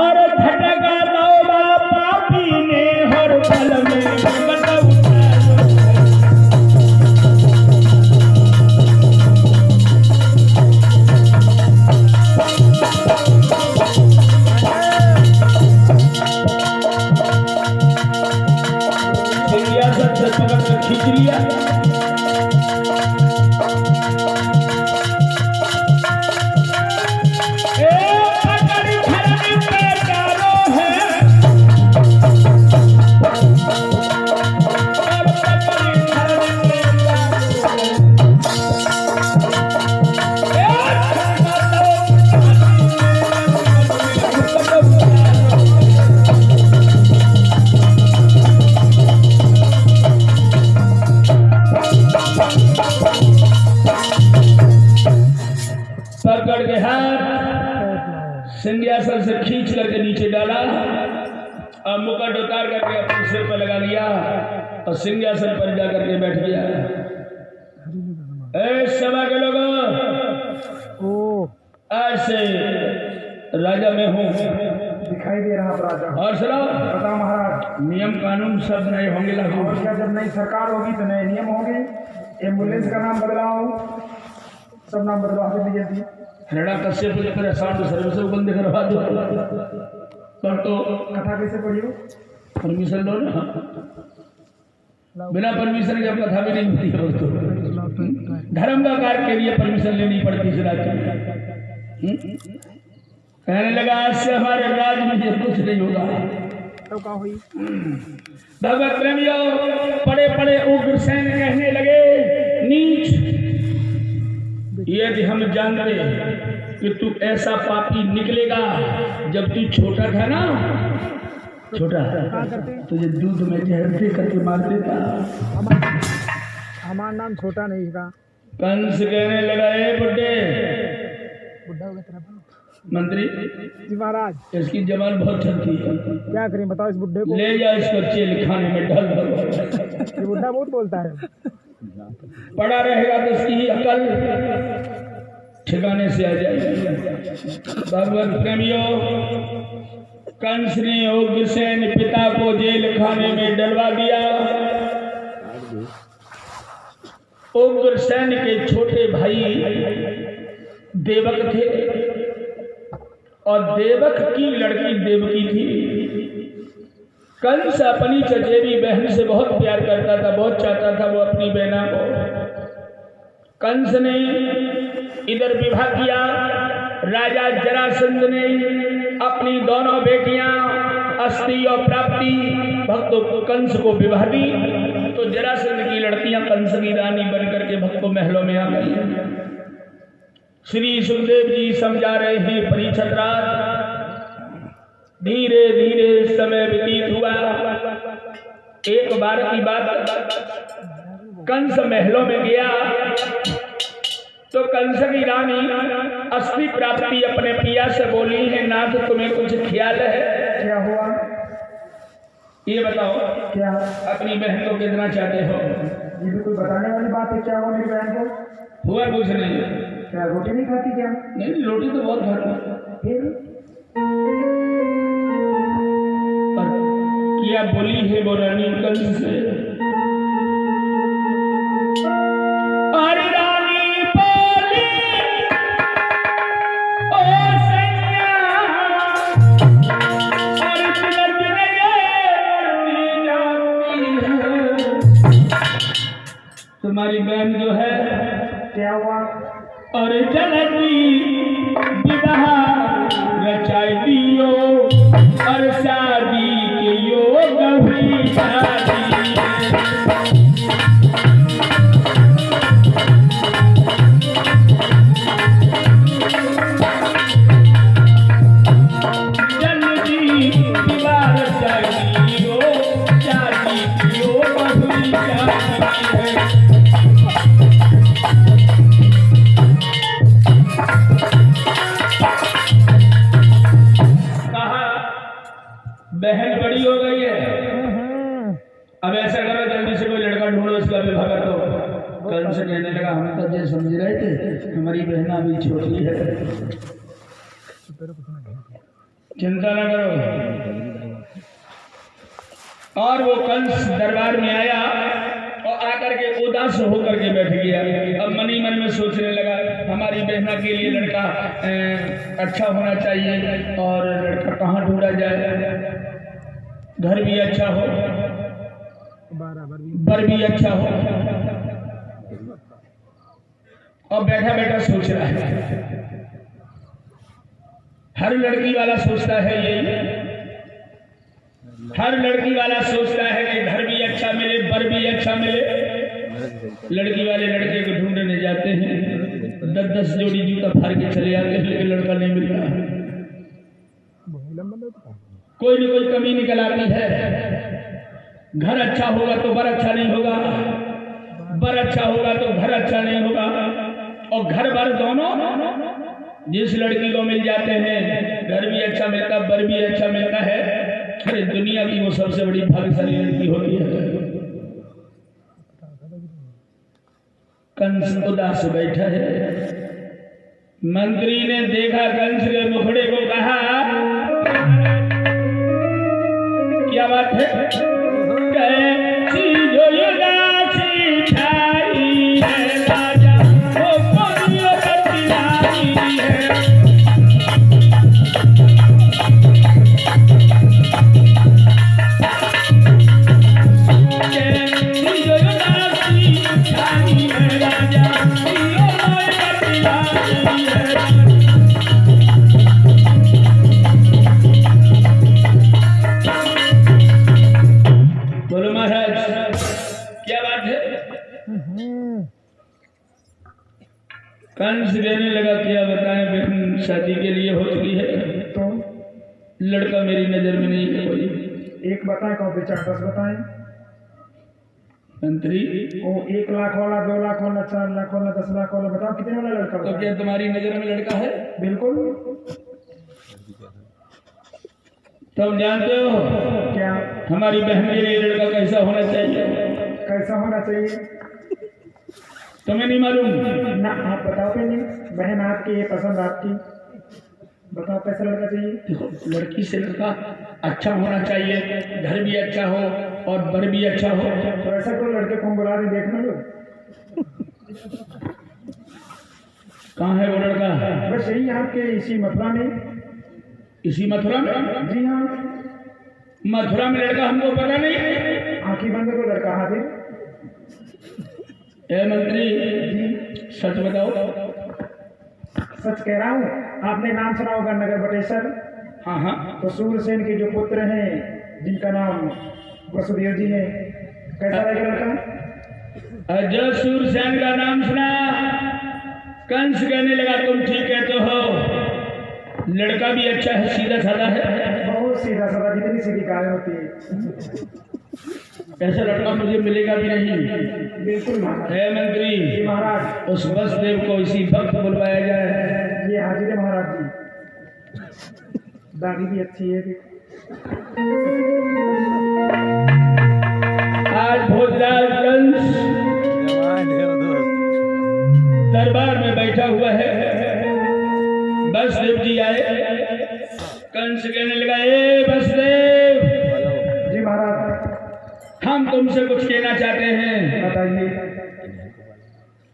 और झटका दौड़ा पापी ने हर पल में बताऊं खींच लिया। पकड़ के हाथ सिंहासन से खींच करके नीचे डाला और मुकुट उतार करके अपने सिर पर लगा लिया और सिंहासन पर जा करके बैठ गया। सभा के लोगों, आज से राजा मैं हूँ, दिखाई दे रहा राजा। और सुनो, बताओ महाराज। नियम कानून सब नए होंगे लागू। और क्या, जब नई सरकार होगी तो नए नियम होंगे। एम्बुलेंस का नाम बदलाओ, सब नाम बदलाव के लिए दिए। हरियाणा कश्यप को लेकर साउंड सर्विस को बंद करवा दो। पर तो कथा कैसे पढ़ी हो? परमिशन लो ना, बिना परमिशन के अब कथा भी नहीं होती है। तो धर्म का कार्य के लिए परमिशन लेनी पड़ती है राज्य में। कहने लगा आज से हमारे राज्य में ये कुछ नहीं होगा। तो क्या हुई? भगवत प्रेमियों, पड़े पड़े उग्रसेन कहने लगे, नीच, यदि हम जानते कि तू ऐसा पापी निकलेगा, जब तू छोटा था ना, छोटा तुझे दूध में जहर दे करके मार देता। हमारा नाम छोटा नहीं था। कंस कहने लगा, ए बुड्ढे, बुढ़ा हो गया मंत्री जी महाराज, इसकी जबान बहुत चलती है, क्या करें बताओ इस बुड्ढे को। ले जा इसको जेल खाने में डाल दो। ये बुड्ढा बहुत बोलता है। पड़ा रहेगा तो इसकी अकल ठिकाने से आ जाएगी। भगवत प्रेमियों, कंस ने उग्रसेन पिता को जेल खाने में डलवा दिया। उग्रसेन के छोटे भाई देवक थे और देवक की लड़की देवकी थी। कंस अपनी चचेरी बहन से बहुत प्यार करता था, बहुत चाहता था वो अपनी बहना को। कंस ने इधर विवाह किया। राजा जरासंध ने अपनी दोनों बेटियां अस्थि और प्राप्ति भक्त कंस को विवाह दी। तो जरासंध की लड़कियां कंस की रानी बनकर के भक्त महलों में आ गई। श्री सुखदेव जी समझा रहे हैं, परीक्षित राज, धीरे धीरे समय व्यतीत हुआ। एक बार की बात, कंस महलों में गया तो कंस की रानी अस्थि प्राप्ति अपने पिया से बोली है, नाथ तुम्हें कुछ ख्याल है? क्या हुआ? ये बताओ, क्या अपनी बहन को कितना चाहते हो? ये भी कोई बताने वाली बात है? क्या हुआ मेरी बहन को? हुआ कुछ नहीं। क्या रोटी नहीं खाती क्या? नहीं, रोटी तो बहुत खाती। फिर क्या बोली है वो रानी कंस से? अरे रानी बोली, ओ सैया, और तिलक लगे मरती जाती है। तुम्हारी बहन जो है, क्या हुआ? और जलती विवाह रचाई दियो और शादी के योग हुई शादी। जलती विवाह रचाई दियो शादी के योग हुई शादी है। बहन बड़ी हो गई है, अब ऐसा करो जल्दी से कोई लड़का ढूंढो, इसका विवाह कर दो। कंस कहने लगा, हम तो ये समझ रहे थे हमारी बहना अभी छोटी है। चिंता न करो। और वो कंस दरबार में आया और आकर के उदास होकर के बैठ गया। अब मनी मन में सोचने लगा हमारी बहना के लिए लड़का अच्छा होना चाहिए, और लड़का कहाँ ढूंढा जाए, घर भी अच्छा हो, बर भी अच्छा हो। और बैठा बैठा सोच रहा है, हर लड़की वाला सोचता है यही, हर लड़की वाला सोचता है कि घर भी अच्छा मिले, बर भी अच्छा मिले। लड़की वाले लड़के को ढूंढने जाते हैं, 10-10 जोड़ी जूता फाड़ के चले आते हैं, लेकिन लड़का नहीं मिल रहा। कोई न कोई कमी निकल आती है। घर अच्छा होगा तो बर अच्छा नहीं होगा, बर अच्छा होगा तो घर अच्छा नहीं होगा, और घर बर दोनों जिस लड़की को मिल जाते हैं, घर भी अच्छा मिलता, बर भी अच्छा मिलता है। अरे दुनिया की वो सबसे बड़ी भाग्यशाली लड़की होती है। कंस उदास बैठा है। मंत्री ने देखा कंस के मुखड़े को, कहा क्या बात है, कैसी जो उदासी छाई है राजा, वो कौन कठिनाई है। बोलो महाराज क्या बात है। कंस कहने लगा क्या बताएं, बहन शादी के लिए हो चुकी है, तो लड़का मेरी नजर में नहीं है कोई। एक बताएं, कौन से 4-10 बताएं। मंत्री वो 1 लाख वाला, 2 लाख वाला, 4 लाख वाला, 10 लाख वाला, बताओ कितने वाला लड़का तो बताएं? क्या तुम्हारी नजर में लड़का है? बिल्कुल। तुम जानते हो क्या? हमारी बहन के लिए लड़का कैसा होना चाहिए? कैसा होना चाहिए? तुम्हें नहीं मालूम? ना आप बताओ पहले, बहन आपकी है, पसंद आपकी, बताओ कैसा लड़का चाहिए? देखो लड़की से लड़का अच्छा होना चाहिए, घर भी अच्छा हो और बर भी अच्छा हो। तो ऐसा कोई लड़के को बुला दे, देखना लो। कहाँ है वो लड़का? बस यही आपके इसी मथुरा में। इसी मथुरा में? जी हाँ। मथुरा में लड़का हमको पता नहीं। आंखें बंद करो, लड़का हाजिर। ए मंत्री सच बताओ। सच कह रहा हूँ। आपने नाम सुना होगा नगर बटेश्वर। हाँ हाँ। तो सूरसेन के जो पुत्र हैं, जिनका नाम वसुदेव जी है, कैसा रहेगा लड़का? जो सूरसेन का नाम सुना, कंस कहने लगा तुम ठीक कहते हो, लड़का भी अच्छा है, सीधा साधा है। बहुत सीधा साधा, जितनी सीधी कारें होती है। ऐसा लड़का मुझे मिलेगा भी नहीं। बिल्कुल महाराज। है मंत्री महाराज उस वसुदेव को इसी वक्त बुलवाया जाए। ये हाजिर है महाराज जी। दाढ़ी भी अच्छी है। आज भोजराज कंस दरबार में बैठा हुआ है। वसुदेव जी आए। कंस कहने लगा ए वसुदेव, जी महाराज हम तुमसे कुछ कहना चाहते हैं। बताइए।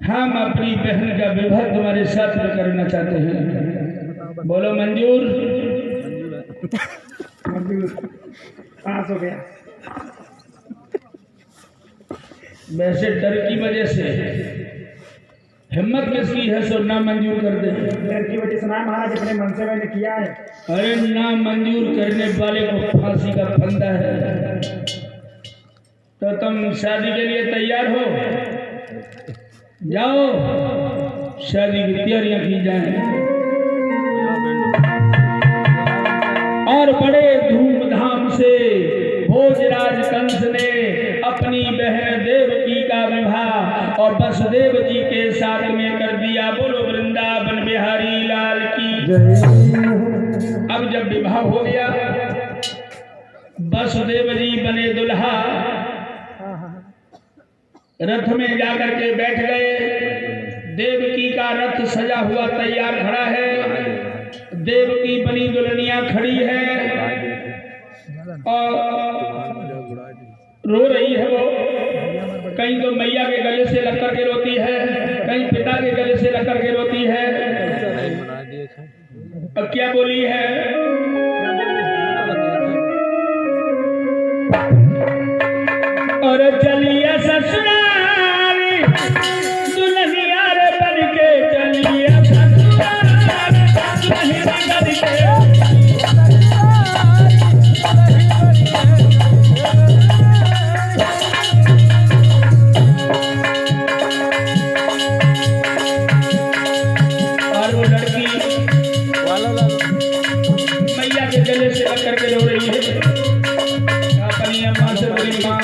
हम अपनी बहन का विवाह तुम्हारे साथ में करना चाहते हैं। बोलो मंजूर? मंजूर। पास हो गया। वैसे डर की वजह से हिम्मत किसकी है सो ना मंजूर कर दे। डर की वजह से ना महाराज, अपने मन से मैंने किया है। अरे ना मंजूर करने वाले को फांसी का फंदा है। तो तुम शादी के लिए तैयार हो? जाओ शादी की तैयारियां की जाएं। और बड़े धूमधाम से भोजराज कंस ने अपनी बहन देवकी का विवाह और वसुदेव जी के साथ में कर दिया। बोलो वृंदावन बिहारी लाल की। अब जब विवाह हो गया, वसुदेव जी बने दुल्हा, रथ में जाकर के बैठ गए। देवकी का रथ सजा हुआ तैयार खड़ा है। देव की बनी दुल्हनिया खड़ी है और रो रही है। वो कहीं तो मैया के गले से लग करके रोती है, कहीं पिता के गले से लग करके रोती है। अब क्या बोली है? और चलिए ससुराल दुल्हनिया रे बन के, चलिए ससुराल दुल्हनिया बन के। और वो लड़की मैया के गले से लग करके रो रही है। अपनी अम्मा से बोली, माँ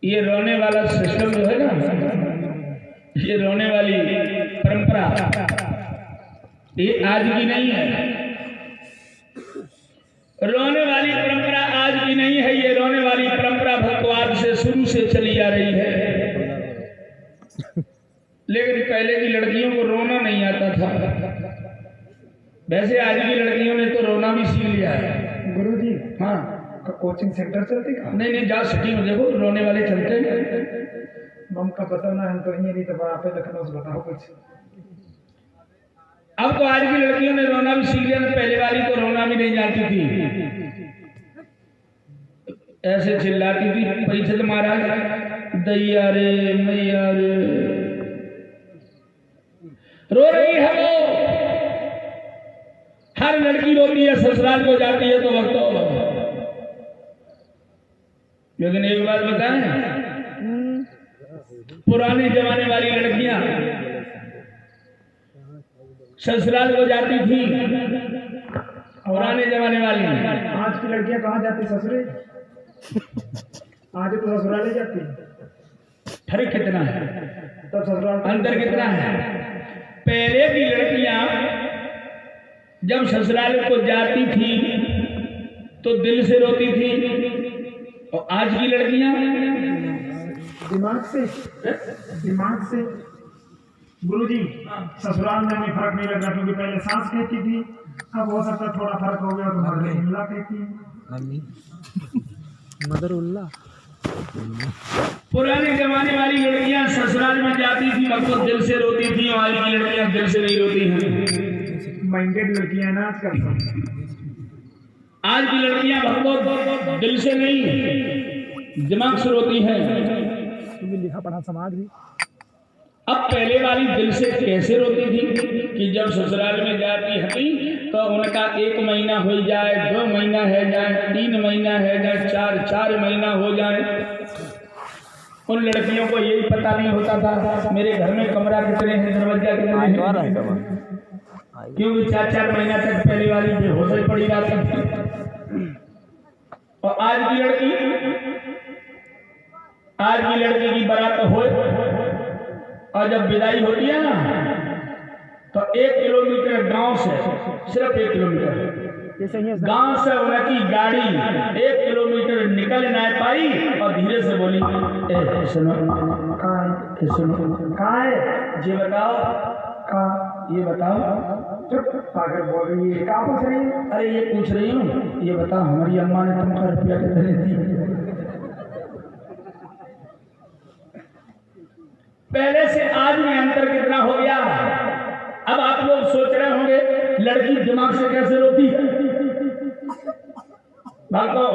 ये रोने वाला सिस्टम जो है ना, ये रोने वाली परंपरा ये आज की नहीं है। रोने वाली परंपरा आज की नहीं है। ये रोने वाली परंपरा भक्तवाद से शुरू से चली आ रही है। लेकिन पहले की लड़कियों को रोना नहीं आता था। वैसे आज की लड़कियों ने तो रोना भी सीख लिया है। गुरुजी, हाँ, कोचिंग सेंटर चलती का? नहीं, जा सिटी में देखो रोने वाले चलते हैं। मम का बताना, हम तो नहीं तो आप लखनऊ से बताओ कुछ। अब तो आज की लड़कियों ने रोना भी सीख लिया। पहले वाली तो रोना भी नहीं जानती थी, ऐसे चिल्लाती थी, परीक्षित महाराज दैया रे मैया रे। रो रही है वो। हर लड़की रोती है, ससुराल को जाती है तो वक्त। लेकिन एक बात बताएं, पुराने जमाने वाली लड़कियां ससुराल को जाती थी, पुराने जमाने वाली। आज की लड़कियां कहाँ जाती ससुरे? आज तो ससुराल जाती। फर्क कितना है, तब ससुराल अंतर कितना है? पहले की लड़कियां जब ससुराल को जाती थी तो दिल से रोती थी, और आज की लड़कियां दिमाग से। गुरुजी, ससुराल में हमें फर्क नहीं लगा, क्योंकि पहले सास कहती थी, अब हो सकता थोड़ा फर्क हो गया तो मदरुल्लाह कहती है। मदरुल्लाह। पुराने जमाने वाली लड़कियां ससुराल में जाती थी और तो दिल से रोती थी, और आज की लड़कियां दिल से नहीं रोती हैं। माइंडेड लड़कियां ना आजकल। आज की लड़कियां बहुत दिल से नहीं, दिमाग से रोती हैं। लिखा पढ़ा समाज भी। अब पहले वाली दिल से कैसे रोती थी कि जब ससुराल में जाती थी तो उनका 1 महीना हो जाए, 2 महीना है जाए, 3 महीना है जाए, 4 महीना हो जाए। उन लड़कियों को यही पता नहीं होता था मेरे घर में कमरा कितने हैं, दरवाजा कितने हैं, क्योंकि 4 महीना तक पहले वाली बेहोश ही पड़ी रहती थी। और आज की लड़की की बारात हो और जब विदाई होती है ना, तो 1 किलोमीटर गांव से, सिर्फ 1 किलोमीटर गांव से उनकी गाड़ी 1 किलोमीटर निकल ना पाई और धीरे से बोली, सुनो, ये बताओ, चुप पागल बोल रही है, क्या पूछ रही है? अरे ये पूछ रही हूँ, ये बताओ हमारी अम्मा ने तुमको रुपया कितने दिए? पहले से आज में अंतर कितना हो गया। अब आप लोग सोच रहे होंगे लड़की दिमाग से कैसे रोती है। भक्तों,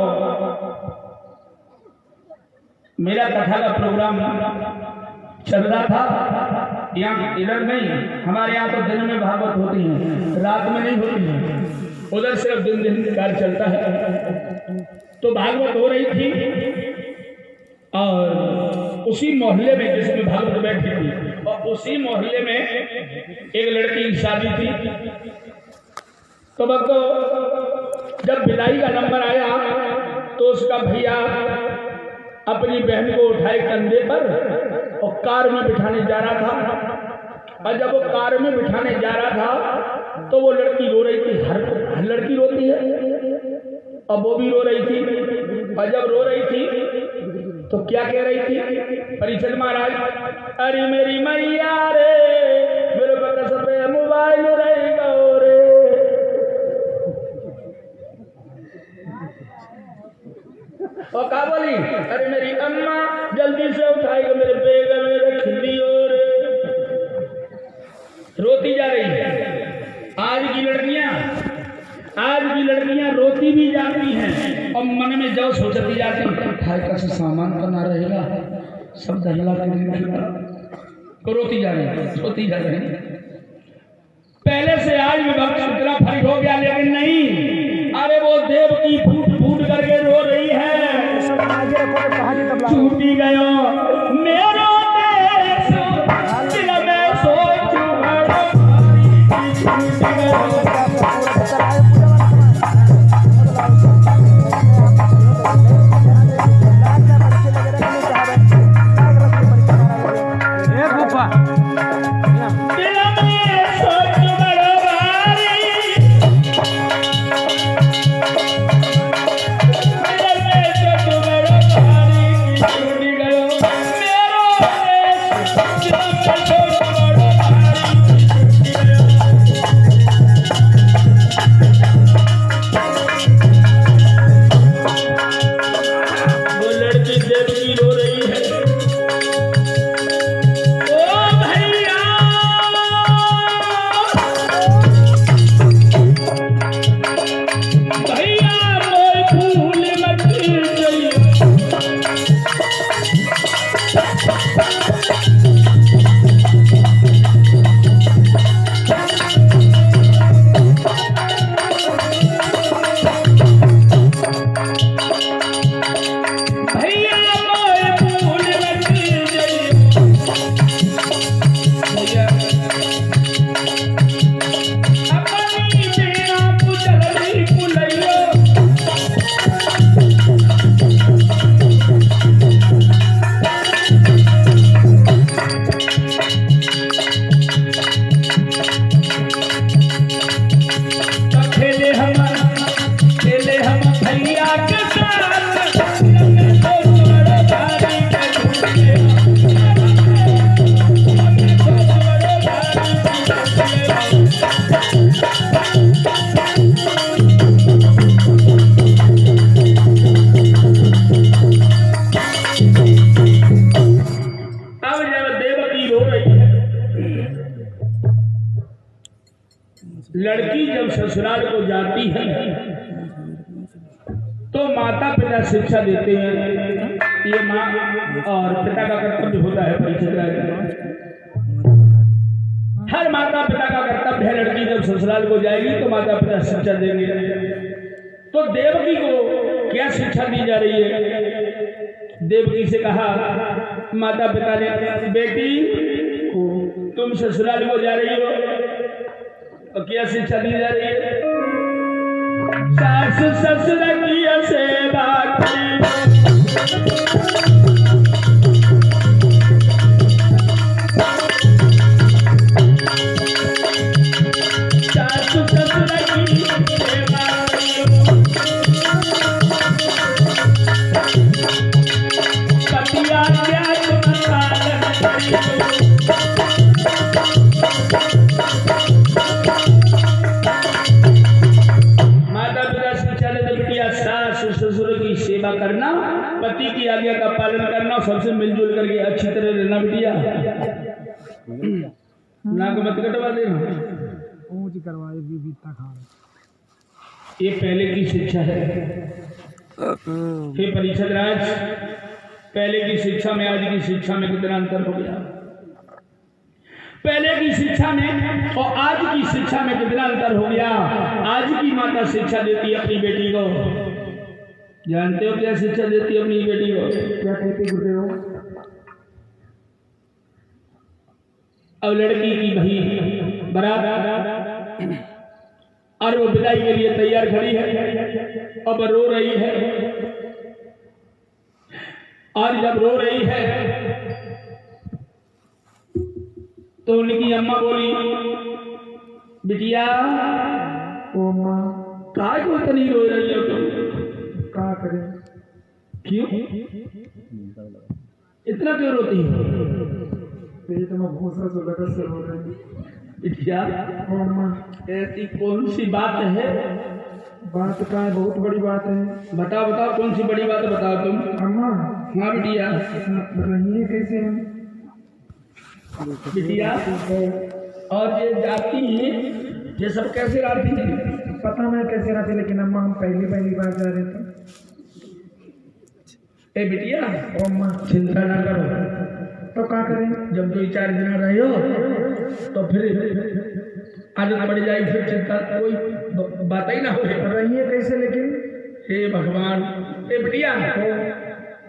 मेरा कथा का प्रोग्राम चल रहा था, यहाँ इधर नहीं, हमारे यहाँ तो दिन में भागवत होती है, रात में नहीं होती है, उधर सिर्फ दिन दिन कार्य चलता है। तो भागवत हो रही थी और उसी मोहल्ले में जिसमें भागवत बैठी थी, और उसी मोहल्ले में एक लड़की की शादी थी। तो भक्तों, जब विदाई का नंबर आया तो उसका भैया अपनी बहन को उठाए कंधे पर और कार में बिठाने जा रहा था। और जब वो कार में बिठाने जा रहा था तो वो लड़की रो रही थी। हर लड़की रोती है, और वो भी रो रही थी। और जब रो रही थी तो क्या कह रही थी? परिषद महाराज, अरे मेरी मैया रे, मेरे पास पे मोबाइल रहेगा रे। और क्या बोली? अरे मेरी अम्मा जल्दी से उठाएगा मेरे बेग में रख दियो रे। रोती जा रही है। आज की लड़कियां रोती भी जाती हैं और मन में जो सोचती जाती है, खाए का से सामान बना रहेगा, सब दहला के तो रोती जा रही है, सोती जा रही है। पहले से आज विभाग का इतना फर्क हो गया, लेकिन नहीं, अरे वो देव की फूट फूट करके रो रही है। छूटी गयो मेरो देश, दिल में सोचूं छूटी गयो। लड़की जब ससुराल को जाती है तो माता पिता शिक्षा देते हैं। ये माँ और पिता का कर्तव्य होता है। हर माता पिता का कर्तव्य है। लड़की जब ससुराल को जाएगी तो माता पिता शिक्षा देंगे। तो देवकी को क्या शिक्षा दी जा रही है? देवकी से कहा माता पिता ने, बेटी तुम ससुराल को जा रही हो तो क्या शिक्षा दी जा रही है? सास ससुर की सेवा सास ससुर की सेवा पतिया क्या ससुर की सेवा करना, पति की आज्ञा का पालन करना, सबसे मिलजुल करके अच्छी तरह रहना बिटिया। नाक मत कटवा देना। ये पहले की शिक्षा है। हे परीक्षित राज, पहले की शिक्षा में आज की शिक्षा में कितना अंतर हो गया। पहले की शिक्षा में और आज की शिक्षा में कितना अंतर हो गया। आज की माता शिक्षा देती है अपनी बेटी को, जानते हो क्या शिक्षा देती है अपनी बेटी को? क्या कहते गुरुदेव? अब लड़की की भाई बारात और वो विदाई के लिए तैयार खड़ी है, अब रो रही है। और जब रो रही है तो उनकी अम्मा बोली, बिटिया ओ माँ, काय को इतनी रो रही हो तुम? क्या करें? क्यों इतना क्यों रोती हो? पेट में भूसा से लगा से रो रही। बिटिया ओ माँ, ऐसी कौन सी बात है? बात का है, बहुत बड़ी बात है। बताओ बताओ, कौन सी बड़ी बात है बताओ तुम। अम्मा, हाँ बिटिया। रहिए कैसे हम? बिटिया और ये जाती है, ये सब कैसे आती है? पता नहीं कैसे रहते, लेकिन अम्मा हम पहली बार जा रहे थे। ए बिटिया, ओ माँ, चिंता ना करो। तो क्या करें? जब 2-4 दिन रहे हो तो फिर आदत पड़ जाएगी, फिर चिंता कोई बात ही ना हो। रहिए कैसे लेकिन? हे भगवान। ए बिटिया,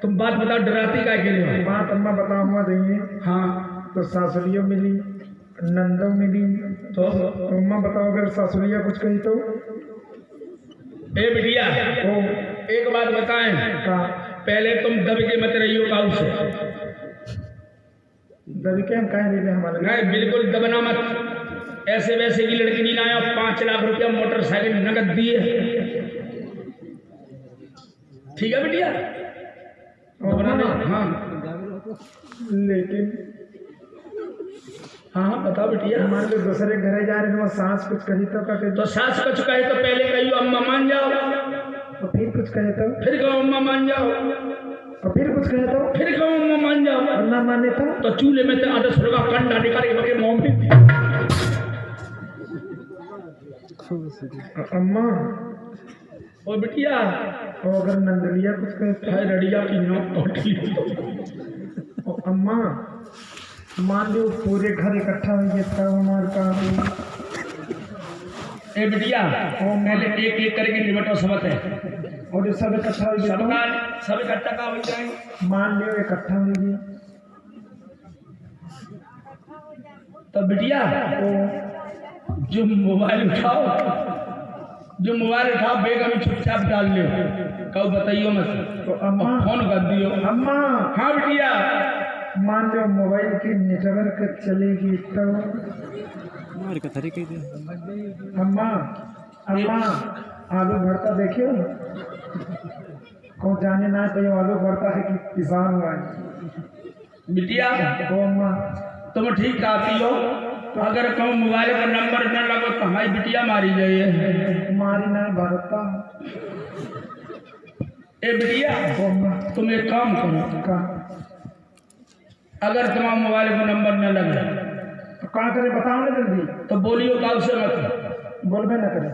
तुम बात बताओ, डराती काय के लिए? बात अम्मा बताओ हुआ देंगे। हाँ तो सासुलियों मिली, नंदों मिली, तो अम्मा बताओ अगर सासुलिया कुछ कही तो? ए बिटिया, ओ एक बात बताएं, का पहले तुम दब के मत रहियो काऊ से। दबके हम कह रहे हमारे नहीं, बिल्कुल दबना मत। ऐसे वैसे की लड़की नहीं लाया, 5 लाख रुपया मोटरसाइकिल नगद दिए। ठीक है बिटिया? दबना नहीं। हाँ लेकिन हाँ हाँ बताओ बिटिया। मान लो दूसरे घरे जा रहे हैं, सास कुछ कही तो क्या तो सास कुछ कहे तो पहले कहियो अम्मा मान जाओ, तो फिर कुछ कहे तो? फिर कहो अम्मा मान जाओ, और फिर कुछ कहे तो? फिर कहो अम्मा मान जाओ। और ना माने तो चूल्हे में 10 रुपया कंडा निकाल के मुंह में। अम्मा ओ बिटिया, और अगर नंदलिया कुछ कहे तो? है रड़िया की नोक टोटली। और अम्मा मान लो पूरे घर इकट्ठा हो गया था हमारे का। ए बिटिया, पहले एक एक करके निबटो समझ है। और जो सब इकट्ठा हो गया सब इकट्ठा का हो जाए। मान लो इकट्ठा हो गया तो बिटिया जो मोबाइल उठाओ, बेग अभी चुपचाप डाल लियो, कहो बताइयो मत। तो अम्मा फोन कर दियो। अम्मा हाँ बिटिया, मान लो मोबाइल की नेटवर्क चलेगी तो? अम्मा अम्मा आलू भरता देखियो, को जाने ना तो आलू भरता है कि किसान हुआ है। बिटिया ओ अम्मा तुम ठीक कहती हो, अगर कहूँ मोबाइल पर नंबर न लगो तो हमारी बिटिया मारी जाइए। मारी ना भरता। ए बिटिया, ओ अम्मा तुम एक काम करो, का अगर तुम्हारा मोबाइल पर नंबर न लगे तो क्या करे बताओ ना जल्दी। तो बोलियो काऊ से मत, बोलबे ना करे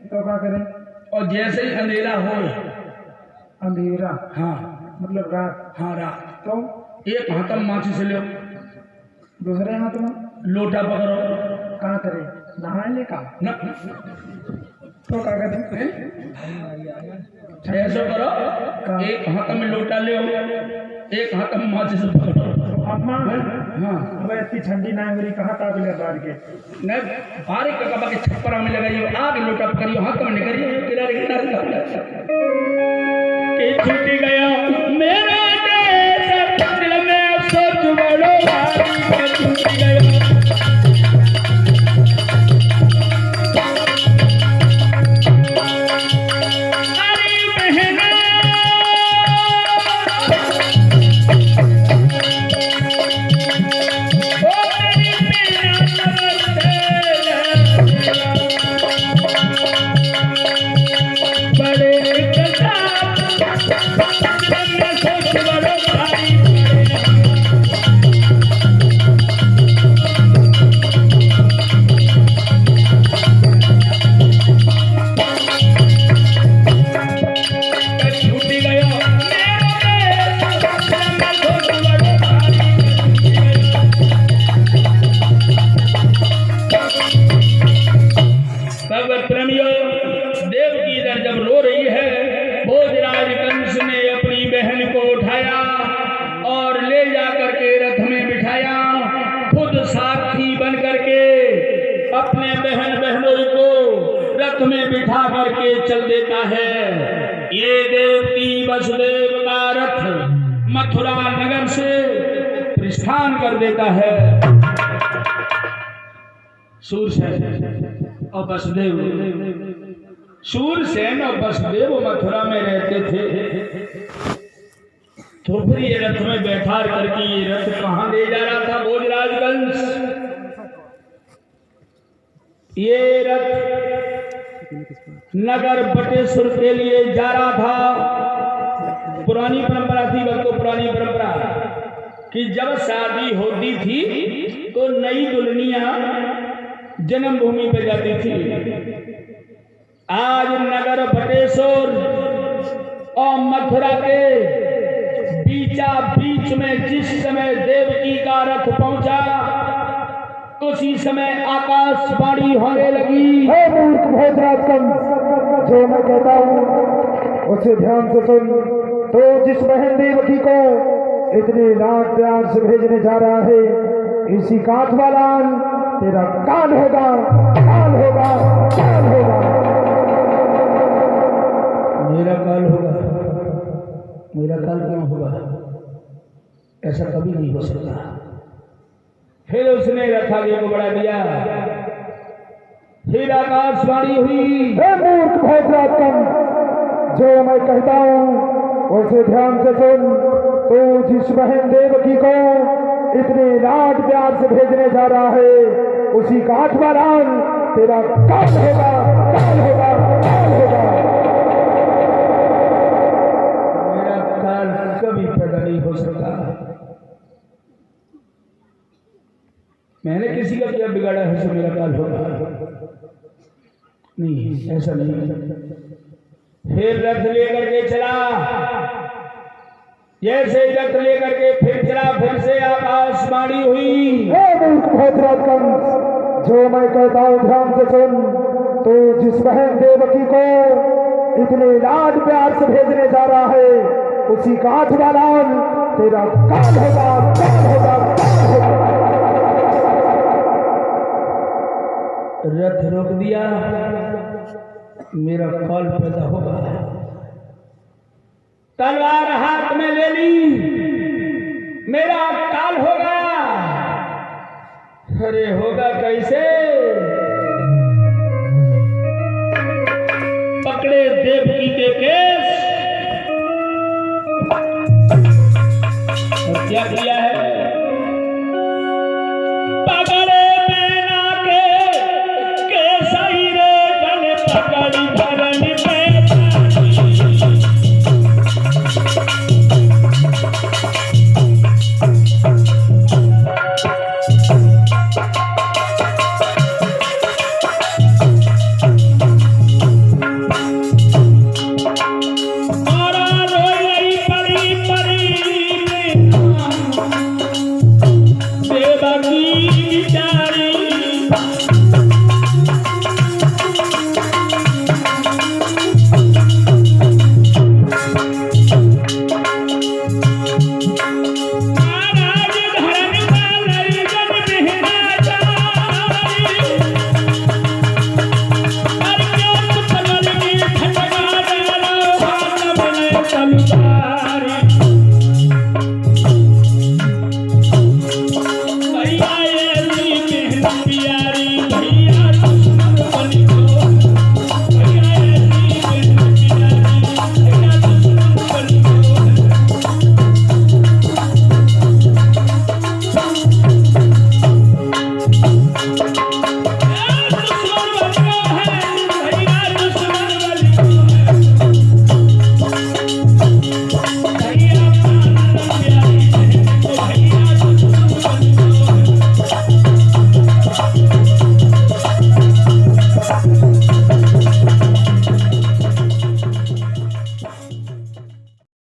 तो क्या करे? और जैसे ही अंधेरा हो, अंधेरा हाँ मतलब रात? हाँ रात, तो एक हाथ में माची से लो, दूसरे हाथ में लोटा पकड़ो। कहाँ करे? नहाने का? न तो क्या करे? ऐसा करो, एक हाथ में लोटा ले, एक हाथ में माची से पकड़ो। अम्मा हाँ वह इतनी ठंडी ना हो रही, कहाँ ताप ले बाहर के? नहीं, बाहर का कपा के छप्परा में लगाइयो, आग लोटा पकड़ियो, हाथ में नहीं करियो, किनारे के छूट गया मेरा देश, दिल में सोच बड़ो भारी छूट गया। बड़े को उठाया और ले जा करके रथ में बिठाया। खुद सारथी बन करके अपने बहन बहनों को रथ में बिठा करके चल देता है। ये देवकी वसुदेव का रथ मथुरा नगर से प्रस्थान कर देता है। सूरसेन और वसुदेव, सूरसेन और वसुदेव मथुरा में रहते थे। तो फिर ये रथ में बैठा करके ये रथ कहाँ ले जा रहा था? भोजराजगंज। ये रथ नगर बटेश्वर के लिए जा रहा था। पुरानी परंपरा थी, बल्कि पुरानी परंपरा कि जब शादी होती थी तो नई दुल्हनियां जन्मभूमि पे जाती थी। आज नगर बटेश्वर और मथुरा के बीचा बीच में जिस समय देवकी का रथ पहुंचा, उसी समय आकाशवाणी होने लगी। हे मूर्ख भोजराजगंज, जो मैं कहता हूँ उसे ध्यान से सुन। तो जिस बहन देवकी को इतने लाड प्यार से भेजने जा रहा है, इसी कांच वाला तेरा कान होगा, कान होगा, कान होगा। मेरा काल होगा? मेरा काल क्यों होगा? ऐसा कभी नहीं हो सकता। फिर उसने रथ आगे को बढ़ा दिया। फिर आकाशवाणी हुई। हे मूर्ख भोजराजगंज, जो मैं कहता हूँ उसे ध्यान से सुन। तो जिस बहन देवकी को इतने लाड प्यार से भेजने जा रहा है, उसी का आठवां रान तेरा काल होगा, काल होगा, काल होगा। मेरा काल कभी पैदा नहीं हो सकता। मैंने किसी का क्या बिगाड़ा है सो मेरा काल होगा? नहीं, ऐसा नहीं। फिर रथ लेकर के चला। जैसे रथ लेकर के फिर चला, फिर से आकाशवाणी हुई। हे मूर्ख भोजराजगंज, जो मैं कहता हूँ ध्यान से सुन। तो जिस बहन देवकी को इतने लाड प्यार से भेजने जा रहा है, उसी का आठवां रान तेरा काल होगा, काल होगा, काल होगा। रथ रोक दिया, मेरा काल पैदा होगा। तलवार हाथ में ले ली, मेरा काल होगा। अरे होगा कैसे? पकड़े देवकी के केस और क्या किया है?